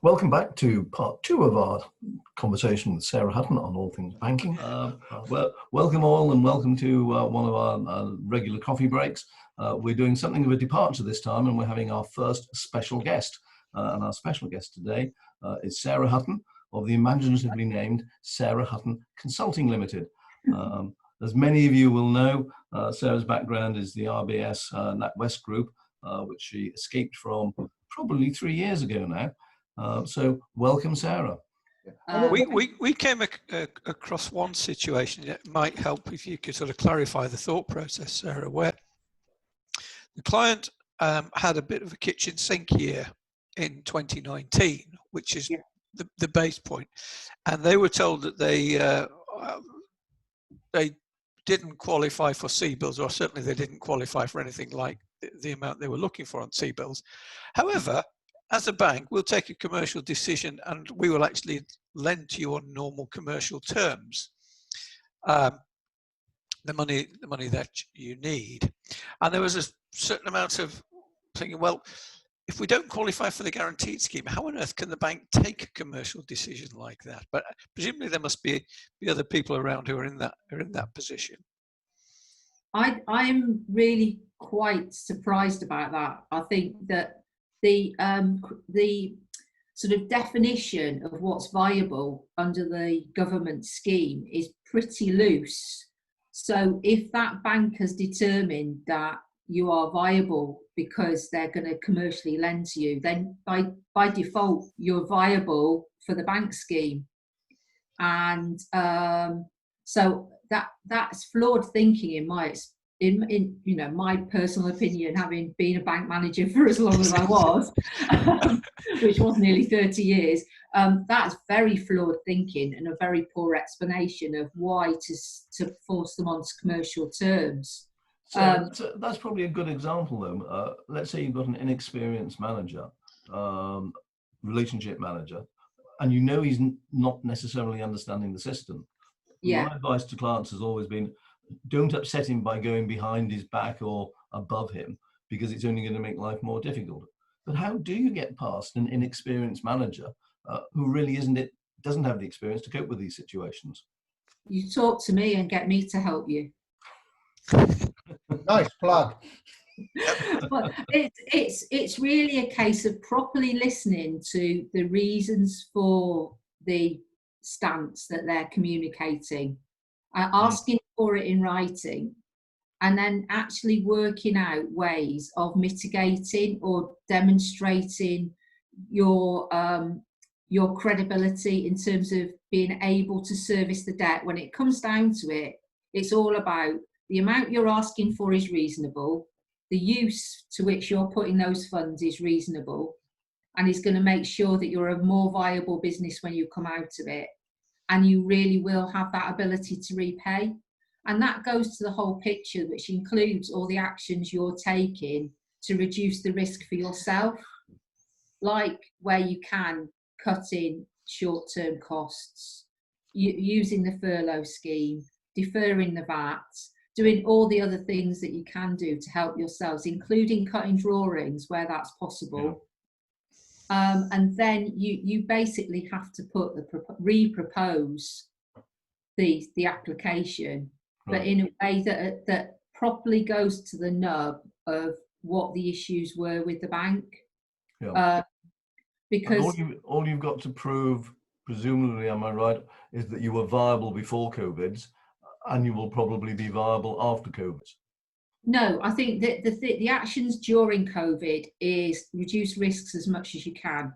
Welcome back to part two of our conversation with Sara Hutton on all things banking. Welcome all, and welcome to one of our regular coffee breaks. We're doing something of a departure this time, and we're having our first special guest. And our special guest today is Sara Hutton of the imaginatively named Sara Hutton Consulting Limited. As many of you will know, Sarah's background is the RBS NatWest Group, which she escaped from probably 3 years ago now. So welcome, Sara. We came across one situation that might help if you could sort of clarify the thought process, Sara, where the client had a bit of a kitchen sink year in 2019, which is the base point, and they were told that they didn't qualify for C-bills, or certainly they didn't qualify for anything like the amount they were looking for on C-bills. However, as a bank, we'll take a commercial decision and we will actually lend to you on normal commercial terms the money that you need. And there was a certain amount of thinking, well, if we don't qualify for the guaranteed scheme, how on earth can the bank take a commercial decision like that? But presumably there must be other people around who are in that position. I'm really quite surprised about that. I think that the sort of definition of what's viable under the government scheme is pretty loose. So if that bank has determined that you are viable because they're going to commercially lend to you, then by default you're viable for the bank scheme. And so that's flawed thinking in my personal opinion, having been a bank manager for as long as I was, which was nearly 30 years. That's very flawed thinking and a very poor explanation of why to force them onto commercial terms. So that's probably a good example, though. Let's say you've got an inexperienced manager, relationship manager, and you know he's not necessarily understanding the system. Yeah. My advice to clients has always been, don't upset him by going behind his back or above him, because it's only going to make life more difficult. But how do you get past an inexperienced manager who really doesn't have the experience to cope with these situations? You talk to me and get me to help you. Nice plug. But it's really a case of properly listening to the reasons for the stance that they're communicating, asking for it in writing, and then actually working out ways of mitigating or demonstrating your credibility in terms of being able to service the debt. When it comes down to it, it's all about the amount you're asking for is reasonable, the use to which you're putting those funds is reasonable, and is going to make sure that you're a more viable business when you come out of it, and you really will have that ability to repay. And that goes to the whole picture, which includes all the actions you're taking to reduce the risk for yourself, like where you can cutting short-term costs, using the furlough scheme, deferring the VAT, doing all the other things that you can do to help yourselves, including cutting drawings where that's possible. And then you basically have to re-propose the application, but in a way that properly goes to the nub of what the issues were with the bank. Because all you've got to prove, presumably, am I right, is that you were viable before COVID, and you will probably be viable after COVID. No, I think that the actions during COVID is reduce risks as much as you can,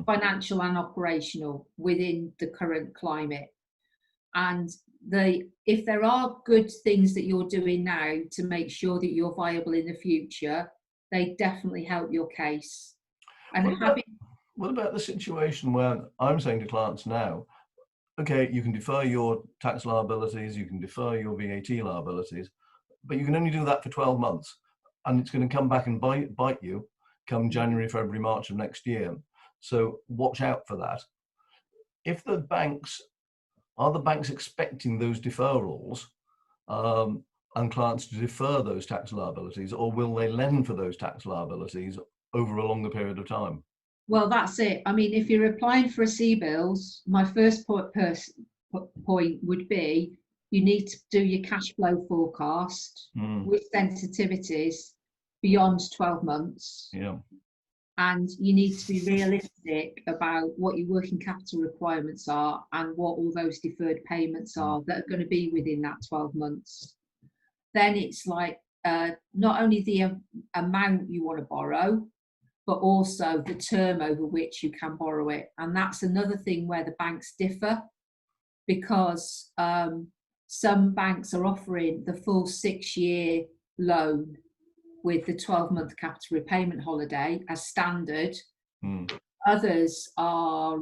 financial and operational, within the current climate. And if there are good things that you're doing now to make sure that you're viable in the future, they definitely help your case. And what about the situation where I'm saying to clients now, okay, you can defer your tax liabilities, you can defer your VAT liabilities, but you can only do that for 12 months. And it's going to come back and bite you come January, February, March of next year. So watch out for that. If the banks expecting those deferrals and clients to defer those tax liabilities, or will they lend for those tax liabilities over a longer period of time? Well, that's it. I mean, if you're applying for a CBILS, my first point would be you need to do your cash flow forecast with sensitivities beyond 12 months. Yeah. And you need to be realistic about what your working capital requirements are and what all those deferred payments are that are going to be within that 12 months. Then it's like not only the amount you want to borrow, but also the term over which you can borrow it. And that's another thing where the banks differ, because some banks are offering the full 6-year loan with the 12-month capital repayment holiday as standard. Others are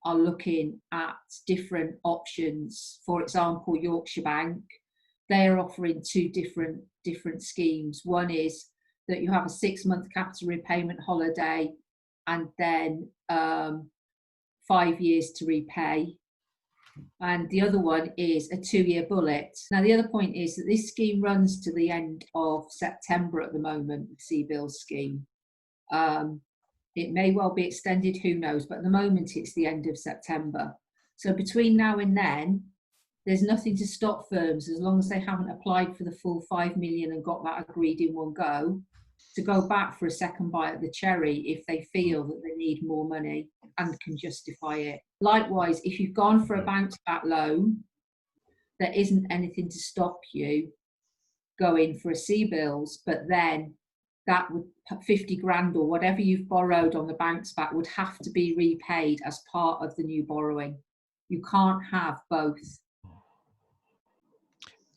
looking at different options. For example, Yorkshire Bank, they are offering two different schemes. One is that you have a 6-month capital repayment holiday and then 5 years to repay. And the other one is a 2-year bullet. Now, the other point is that this scheme runs to the end of September at the moment, the CBILS scheme. It may well be extended, who knows, but at the moment it's the end of September. So between now and then, there's nothing to stop firms, as long as they haven't applied for the full 5 million and got that agreed in one go, to go back for a second bite at the cherry if they feel that they need more money and can justify it. Likewise, if you've gone for a bounce-back loan, there isn't anything to stop you going for a CBILS, but then that would 50 grand or whatever you've borrowed on the bounce-back would have to be repaid as part of the new borrowing. You can't have both.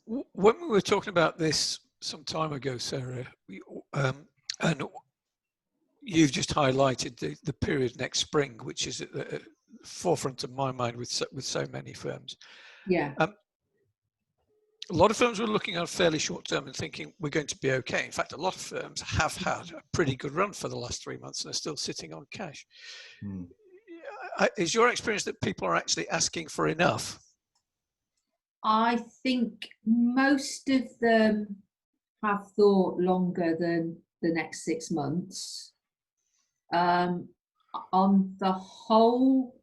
When we were talking about this some time ago, Sarah, and you've just highlighted the period next spring, which is at the forefront of my mind with so many firms. Yeah. A lot of firms were looking at fairly short term and thinking we're going to be okay. In fact, a lot of firms have had a pretty good run for the last 3 months and are still sitting on cash. Is your experience that people are actually asking for enough? I think most of them have thought longer than the next 6 months. On the whole,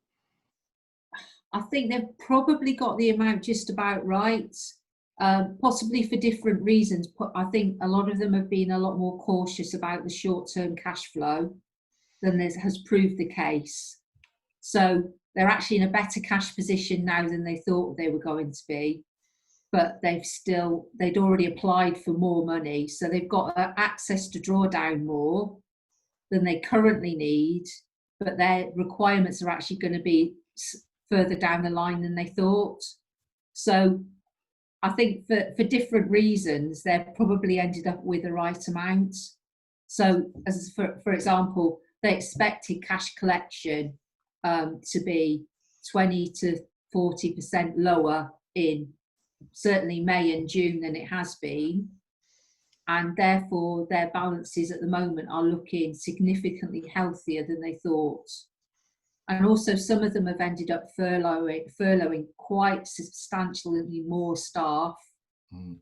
I think they've probably got the amount just about right, possibly for different reasons. I think a lot of them have been a lot more cautious about the short-term cash flow than has proved the case. So they're actually in a better cash position now than they thought they were going to be, but they'd already applied for more money. So they've got access to draw down more than they currently need, but their requirements are actually going to be further down the line than they thought. So I think for different reasons, they've probably ended up with the right amount. So as for example, they expected cash collection to be 20 to 40% lower in certainly May and June than it has been, and therefore their balances at the moment are looking significantly healthier than they thought. And also some of them have ended up furloughing quite substantially more staff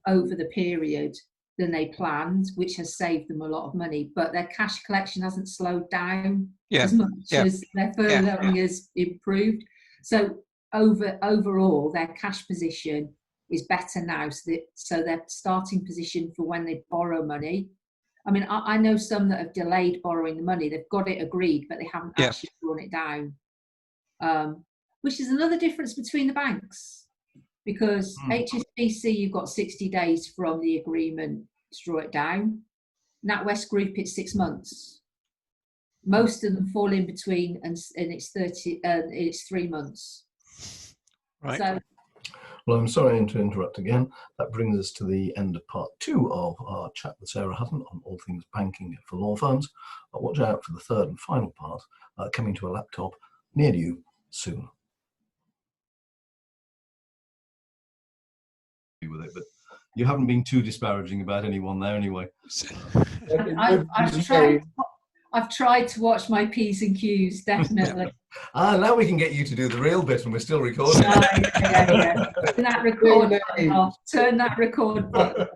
over the period than they planned, which has saved them a lot of money, but their cash collection hasn't slowed down as much as their furloughing has improved. So overall, their cash position is better now, so their starting position for when they borrow money. I mean, I know some that have delayed borrowing the money. They've got it agreed, but they haven't actually drawn it down, which is another difference between the banks, because HSBC, you've got 60 days from the agreement to draw it down. NatWest Group, it's 6 months. Most of them fall in between, and it's 3 months. Right. So, well, I'm sorry to interrupt again. That brings us to the end of part 2 of our chat with Sara Hutton on all things banking for law firms. Watch out for the third and final part coming to a laptop near you soon. With it, but you haven't been too disparaging about anyone there anyway. I've tried to watch my P's and Q's, definitely. Now we can get you to do the real bit, and we're still recording. Yeah. Turn that record button off. Turn that record button.